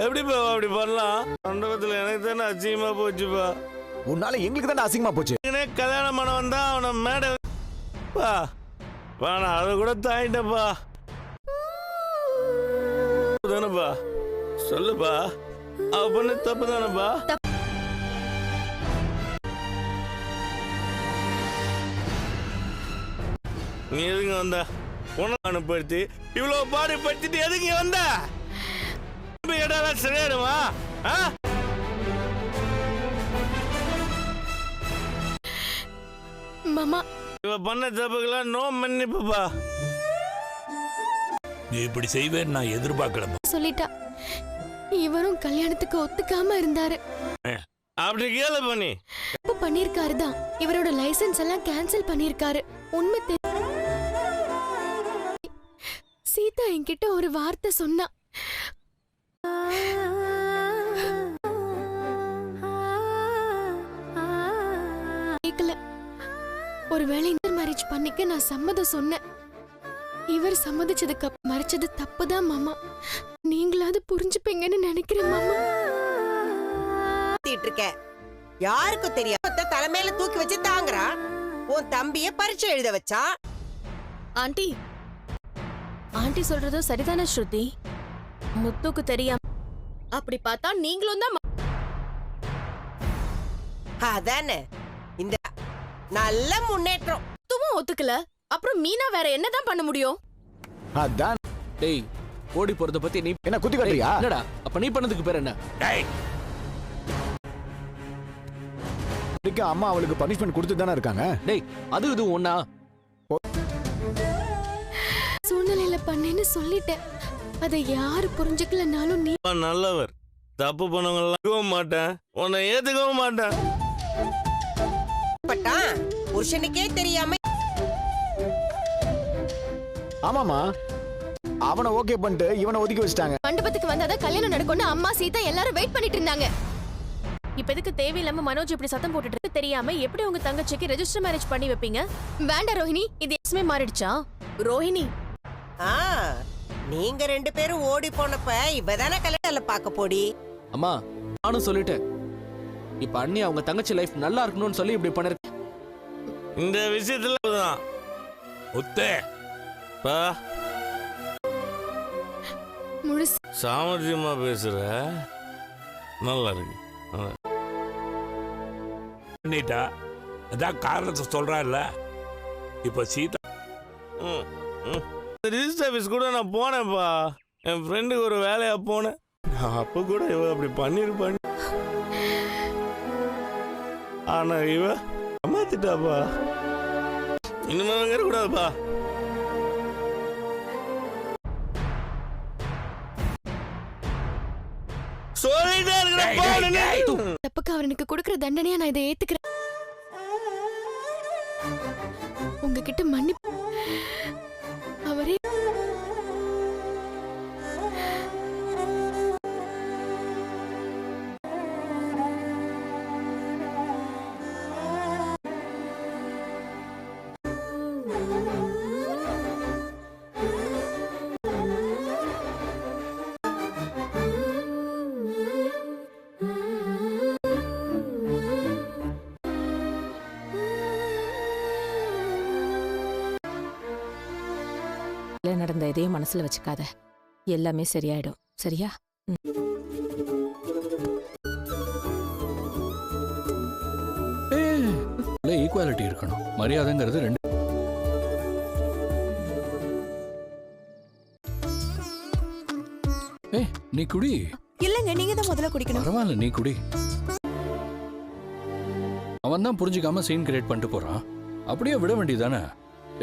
எப்படிப்பா அப்படி பண்ணலாம்? மண்டபத்துல எனக்கு தானே அசிங்கமா போச்சுப்பா. உன்னால எங்களுக்கு தானே அசிங்கமா போச்சு. கல்யாணம் பண்ண வந்தா அவனை மேடை வேணா அதை கூட தாயிட்டப்பா. தானப்பா சொல்லுப்பா, அவ பண்ண தப்பு தானப்பா. நீ எதுங்க வந்த? உன அனுப்படுத்தி இவ்வளவு பாடுபடுத்திட்டு எதுங்க வந்த? சரியாடுமா? மாமா இவ பண்ண தப்புக்கெல்லாம் நோ மன்னிப்புப்பா. நீ இப்படி செய்வேன்னு நான் எதிர்பார்க்கலமா. சொல்லிட்டா. இவரும் கல்யாணத்துக்கு ஒத்துக்காம இருந்தாரு. அப்படி கேளு பண்ணி தப்பு பண்ணிருக்காரு தான். இவரோட லைசென்ஸ் எல்லாம் கேன்சல் பண்ணிருக்காரு. உண்மை சீதா என்கிட்ட ஒரு வார்த்தை சொன்னா. கேக்கல. ஒருவேளை இன்டர் மேரேஜ் பண்ணிக்க நான் சம்மதம் சொன்னேன். இவர் சம்மதிச்சதுக்கு மறைச்சது தப்புதான் மாமா. நீங்களாவது புரிஞ்சுப்பீங்கன்னு நினைக்கிறேன் மாமா. யாருக்கும் தெரியாம தலைமையில தூக்கி வச்சு தாங்குறா. உன் தம்பிய பரீட்சை எழுத வச்சா. ஆண்டி ஆண்டி சொல்றதும் சரிதானே ஸ்ருதி? முத்துக்கு தெரியாம அப்படி பார்த்தா நீங்களும் தான். அதானே இந்த நல்ல முன்னேற்றம். துவும் ஒத்துக்கல. அப்புறம் மீனா வேற என்னதான் பண்ண முடியும்? அதான். டேய், ஓடி போறத பத்தி நீ என்ன குத்தி காட்டுறியா? என்னடா அப்ப நீ பண்ணதுக்கு பேர் என்ன? டேய், அம்மா அவளுக்கு பனிஷ்மெண்ட் கொடுத்து தானே இருக்காங்க. டேய், அது இது ஒண்ணா? சூழ்நிலையில பண்ணேன்னு சொல்லிட்டேன். அதை யாரு புரிஞ்சுக்கலனாலும் நீ நல்லவர். தப்பு பண்ணவங்க மாட்டேன், உன்னை ஏத்துக்கவும் மாட்டேன். புருஷனுக்கே தெரியாம. ஆமாமா, அவனை ஓகே பண்ணிட்டு இவனை ஒதுக்கி வச்சிட்டாங்க. மண்டபத்துக்கு வந்தாதான் கல்யாணம் நடக்கும்னு அம்மா சீதா எல்லாரும் வெயிட் பண்ணிட்டு இருந்தாங்க. இப்ப எதுக்கு தேவையில்லாம மனோஜ் இப்படி சத்தம் போட்டுட்டு இருக்கு? தெரியாம எப்படி உங்க தங்கச்சிக்கு ரெஜிஸ்டர் மேரேஜ் பண்ணி வைப்பீங்க? வேண்டாம் ரோஹிணி, இது எஸ்மே மாறிடுச்சா? ரோஹிணி, நீங்க ரெண்டு பேரும் ஓடி போனப்ப இவதானே கல்யாணத்துல பாக்க போடி. அம்மா, நானும் சொல்லிட்டேன். இப்ப அண்ணி அவங்க தங்கச்சி லைஃப் நல்லா இருக்கணும்னு சொல்லி இப்படி பண்ணிருக்க. இந்த விஷயத்துல தான் முத்தே முழுசு சாமர்த்தியமா பேசுற. நல்லா இருக்கு. பண்ணிட்டா அதான் காரணத்தை சொல்றான்ல. இப்ப சீதா ரிஜிஸ்டர் ஆஃபீஸ் கூட நான் போனேன்ப்பா. என் ஃப்ரெண்டுக்கு ஒரு வேலையா போனேன். அப்ப கூட இவ அப்படி பண்ணிருப்பான். ஆனா இவ ஏமாத்திட்டாப்பா. இனிமே வாங்க கூடாதுப்பா. சொல்லிட்டே இருக்கிற தப்புக்கு அவர் எனக்கு கொடுக்கிற தண்டனையா நான் இதை ஏத்துக்கிறேன். உங்ககிட்ட மன்னிப்பு. அவரே நடந்த எதையும் மனசுல வச்சுக்காத. எல்லாமே சரியாயிடும். சரியா? ஈக்குவாலிட்டி இருக்கணும். மரியாதைங்கிறது ரெண்டு. நீ குடி. இல்லங்க, நீங்க தான் முதல்ல குடிக்கணும். பரவாயில்ல, நீ குடி. அவன் தான் புரிஞ்சுக்காம சீன் கிரியேட் பண்ணிட்டு போறான். அப்படியே விட வேண்டியதானே?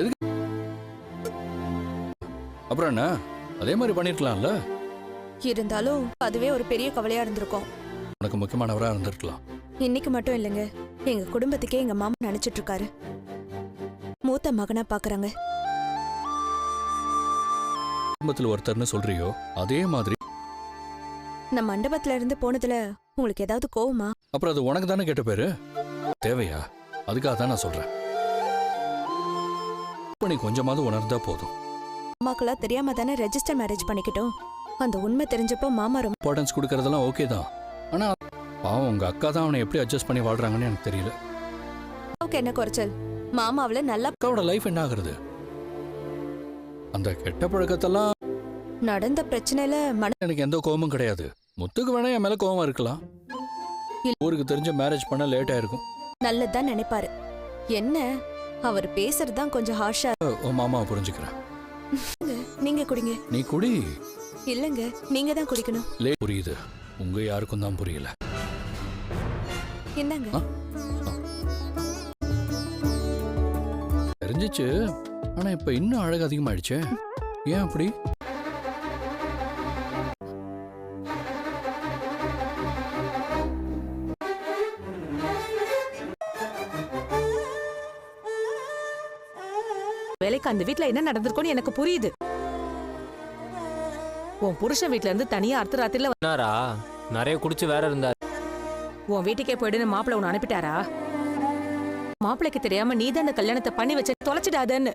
எதுக்கு? அப்புறம் என்ன, அதே மாதிரி பண்ணிருக்கலாம்ல. இருந்தாலும் அதுவே ஒரு பெரிய கவலையா இருந்திருக்கும். உனக்கு முக்கியமானவரா இருந்திருக்கலாம். இன்னைக்கு மட்டும் இல்லைங்க, எங்க குடும்பத்துக்கே எங்க மாமா நினைச்சிட்டு இருக்காரு. மூத்த மகனா பாக்குறாங்க. குடும்பத்துல ஒருத்தர்னு சொல்றியோ அதே மாதிரி நம்ம மண்டபத்துல இருந்து போனதுல உங்களுக்கு ஏதாவது கோவமா? அப்புறம் அது உனக்கு தானே கேட்ட பேரு. தேவையா? அதுக்காக தான் நான் சொல்றேன். நீ கொஞ்சமாவது உணர்ந்தா போதும். அம்மாக்கெல்லாம் தெரியாம தானே ரெஜிஸ்டர் மேரேஜ் பண்ணிக்கிட்டோம். அந்த உண்மை தெரிஞ்சப்போ மாமா ரொம்ப இம்பார்ட்டன்ஸ் கொடுக்கறதெல்லாம் ஓகே தான். ஆனா பாவம் உங்க அக்கா தான் அவனை எப்படி அட்ஜஸ்ட் பண்ணி வாழ்றாங்கன்னு எனக்கு தெரியல. என்ன குறைச்சல், மாமா அவளை நல்லா அக்காவோட லைஃப் என்ன ஆகுறது? அந்த கெட்ட பழக்கத்தெல்லாம் நடந்த பிரச்சனையில எனக்கு எந்த கோபமும் கிடையாது. முத்துக்கு வேணா என் மேல கோபம் இருக்கலாம். ஊருக்கு தெரிஞ்ச மேரேஜ் பண்ண லேட் ஆயிருக்கும். நல்லதுதான் நினைப்பாரு. என்ன அவர் பேசுறதுதான் கொஞ்சம் ஹார்ஷா. ஓ மாமா புரிஞ்சுக்கிறேன். நீங்க குடிங்க. நீ குடி. இல்லங்க, நீங்க தான் குடிக்கணும். புரியுது, உங்க யாருக்கும் தான் புரியல. என்னங்க தெரிஞ்சிச்சு, ஆனா இப்ப இன்னும் அழகு அதிகமாயிடுச்சே. ஏன் அப்படி? வேலைக்கு அந்த வீட்ல என்ன நடந்திருக்கும்னு எனக்கு புரியுது. உன் புருஷன் வீட்ல இருந்து தனியா அர்த்தராத்திரில நிறைய குடிச்சு வேற இருந்தார். உன் வீட்டுக்கே போயிடுன்னு மாப்பிள்ள உன்னை அனுப்பிட்டாரா? மாப்பிள்ளைக்கு தெரியாம நீ தான் அந்த கல்யாணத்தை பண்ணி வச்சு தொலைச்சிடாதன்னு.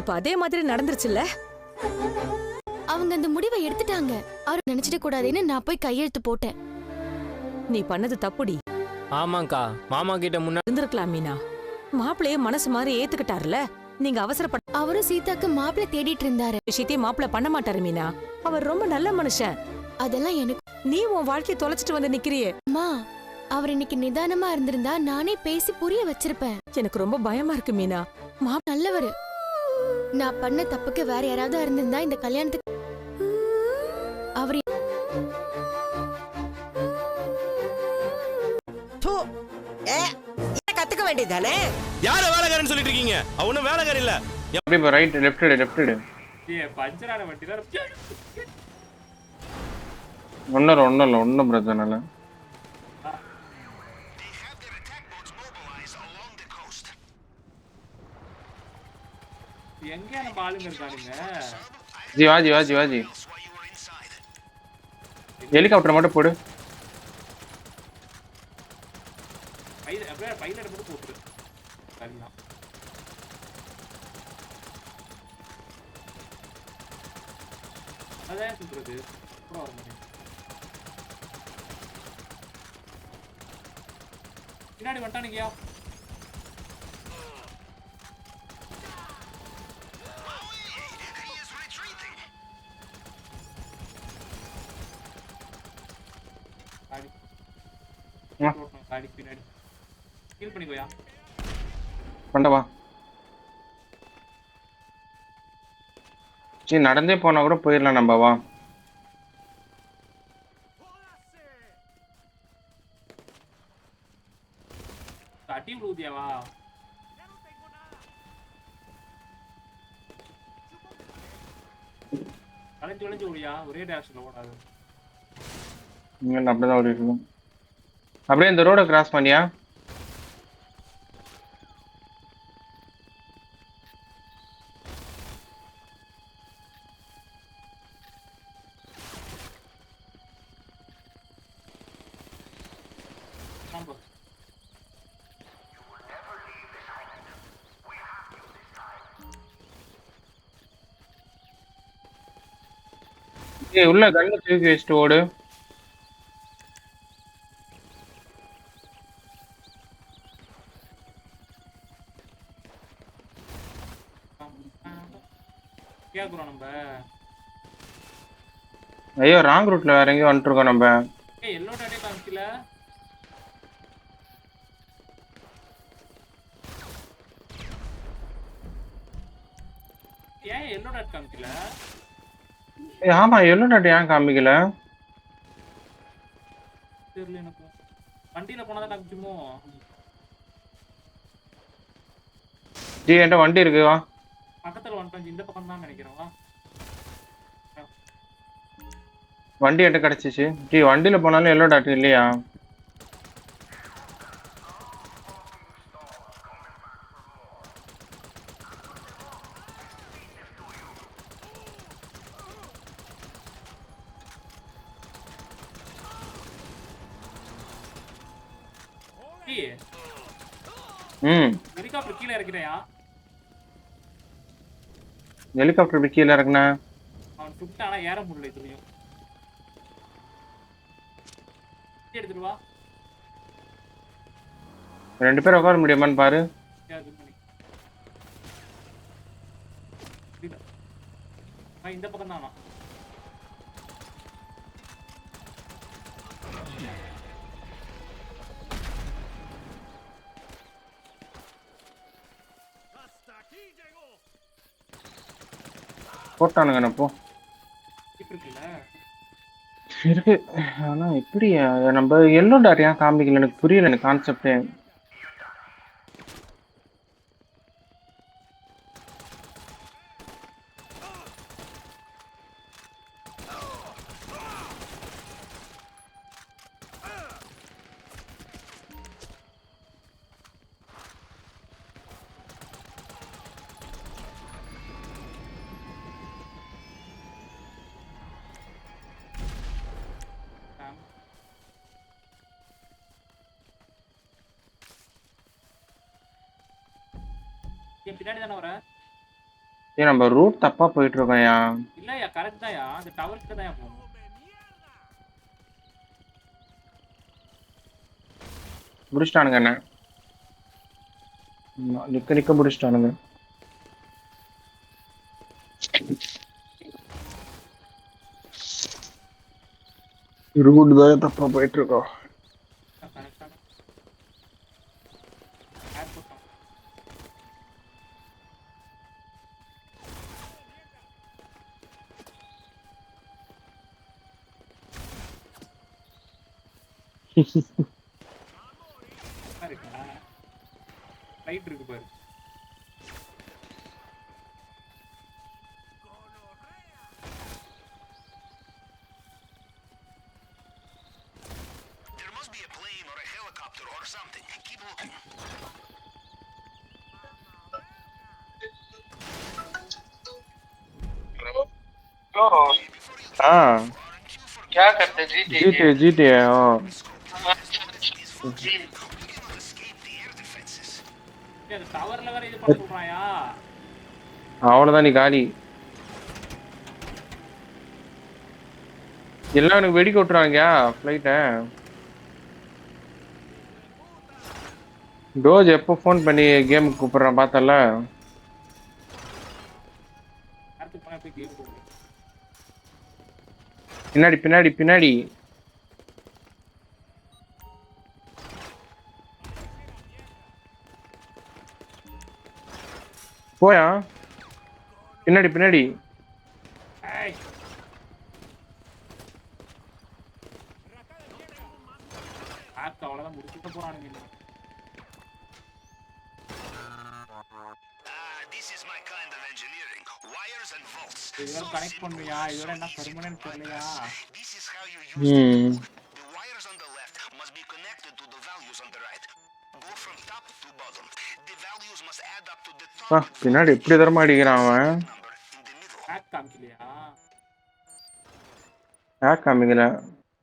இப்ப அதே மாதிரி நடந்துருச்சுல்ல. அவங்க அந்த முடிவை எடுத்துட்டாங்க. அவர் நினைச்சிட கூடாதுன்னு நான் போய் கையெழுத்து போட்டேன். நீ பண்ணது தப்புடி. ஆமாங்கா, மாமா கிட்ட முன்னாடி இருந்திருக்கலாம் மீனா. மாப்பிள்ளைய மனசு மாதிரி ஏத்துக்கிட்டாருல. நீங்க அவசரப்பட்ட அவரும் சீதாக்கு மாப்பிள்ளை தேடிட்டு இருந்தாரு. விஷயத்தையும் மாப்பிள்ள பண்ண மாட்டாரு மீனா. அவர் ரொம்ப நல்ல மனுஷன். அதெல்லாம் எனக்கு நீ உன் வாழ்க்கையை தொலைச்சிட்டு வந்து நிக்கிறியே. அம்மா, அவர் இன்னைக்கு நிதானமா இருந்திருந்தா நானே பேசி புரிய வச்சிருப்பேன். எனக்கு ரொம்ப பயமா இருக்கு மீனா. நல்லவரு. நான் பண்ண தப்புக்கு வேற யாராவது இருந்திருந்தா இந்த கல்யாணத்துக்கு அவர் கத்துக்க வேண்டியதானே? யார வேலைக்காரன்னு சொல்லிட்டு இருக்கீங்க? அவனும் வேலைக்காரி இல்ல. அப்படியே ரைட் லெஃப்ட் பஞ்சரான வண்டில ஒன்னும் பிரச்சனை இல்லை. எங்க நம்ம ஆளுங்க இருக்கானுங்க? ஜி ஹெலிகாப்டர் மட்டும் போடு. பைலட் மட்டும் போட்டு சரிதான். அதான் சொல்றது கூட வர முடியும். பின்னாடி வந்துட்டானுங்கயா. காடி பின்னாடி ஹீல் பண்ணிக்கோயா. பண்ணவா சரி, நடந்தே போனா கூட போயிடலாம் நம்ம. வா அடி விழுதியாவா? கலைஞ்சு ஓடியா, ஒரே டேரக்ஷன்ல ஓடாது. அப்படிதான் ஓடிட்டு அப்படியே இந்த ரோட கிராஸ் பண்ணியா? உள்ள கண்ணு தூக்கி வச்சுட்டு ஓடு. கேக்குறோம் நம்ம. ஐயோ ராங் ரூட்ல வேற எங்கேயும் வந்துட்டு இருக்கோம் நம்ம. எல்லோ டாட்டே காமிக்கல. ஏன் எல்லோ டாட் காமிக்கல? ஆமா எல்லோ டாட் ஏன் காமிக்கல தெரியல எனக்கு. வண்டியில போனதான் காமிக்குமோ? ஜி என்கிட்ட வண்டி இருக்கு, வா. பக்கத்துல வந்துட்டோம், இந்த பக்கம் தான் நினைக்கிறேன். வா, வண்டி என்கிட்ட கிடைச்சிச்சு. ஜி வண்டியில போனாலும் எல்லோ டாட் இல்லையா? ஹெலிகாப்டர் கீழே இறக்கிட்டயா? ஹெலிகாப்டர் கீழே இறக்குனா அவன் சுட்டானா ஏற முடியல. இதுலயும் எடுத்துட்டு வா. ரெண்டு பேரும் உட்கார முடியுமான்னு பாரு. அது பண்ணி. இந்த பக்கம் தானா? போட்டானுங்க என்ன போ. இருக்குல்ல. இருக்கு. ஆனா எப்படி நம்ம எல்லோ டாட் ஏன் காமிக்கல எனக்கு புரியல எனக்கு கான்செப்டே. பின்னாடி தானே வர? ஏன் நம்ம ரூட் தப்பா போயிட்டு இருக்கோம்யா. இல்லையா கரெக்ட் தான்யா. அந்த டவர் கிட்ட தான் போகணும். முடிச்சிட்டானுங்க என்ன நிக்க முடிச்சிட்டானுங்க. ரூட் தான் தப்பா போயிட்டு இருக்கோம். ரைட் இருக்கு பாரு. हाँ क्या करते जीते जीते हाँ அந்த டவர்ல வேற இது பண்ண சொல்றாயா? அவ்வளவுதான் நீ காலி. எல்லாம் எனக்கு வெடிக்க விட்டுறாங்க ஃப்ளைட்ட. டோஜ் எப்போ ஃபோன் பண்ணி கேமுக்கு கூப்பிடுறான் பார்த்தல. பின்னாடி பின்னாடி பின்னாடி போயா. பின்னாடி பின்னாடி அவ்வளவுதான் முடிச்சுட்டு போறானுங்க. இதெல்லாம் கனெக்ட் பண்ணுவியா? இதெல்லாம் என்ன பெர்மனன்ட் தெரியலையா? பின்னாடி எப்படி தரமா அடிக்கிறான் அவன். ஹேக் காமிக்கல.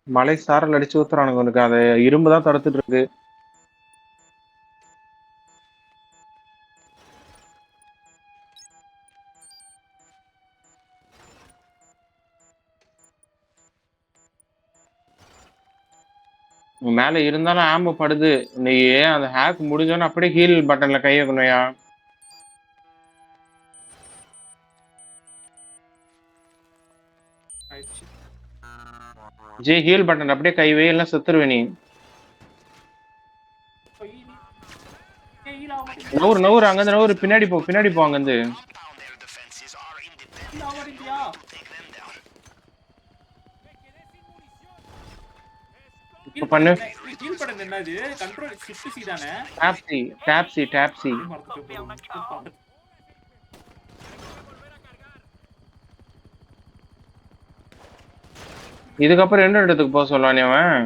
மலை சாரல் அடிச்சு ஊத்துறானுங்க உனக்கு. அதை இரும்பு தான் தடுத்துட்டு இருக்கு. மேல இருந்தாலும் ஆம்பு படுது. நீ அந்த ஹேக் முடிஞ்சோன்னு அப்படியே ஹீல் பட்டன்ல கை வைக்கணும்யா. ஜி ஹீல் பட்டன் அப்படியே கை வை, எல்லாம் செத்துருவே நீ. நவுறு நவுறு அங்கிருந்து நவுறு. பின்னாடி போ பின்னாடி போ அங்கிருந்து. இப்ப பண்ணு. ஹீல் பட்டன் என்னது? கண்ட்ரோல் ஷிஃப்ட் சி தானே? Top C. இதுக்கப்புறம் என்ன இடத்துக்கு போக சொல்லுவானே அவன்.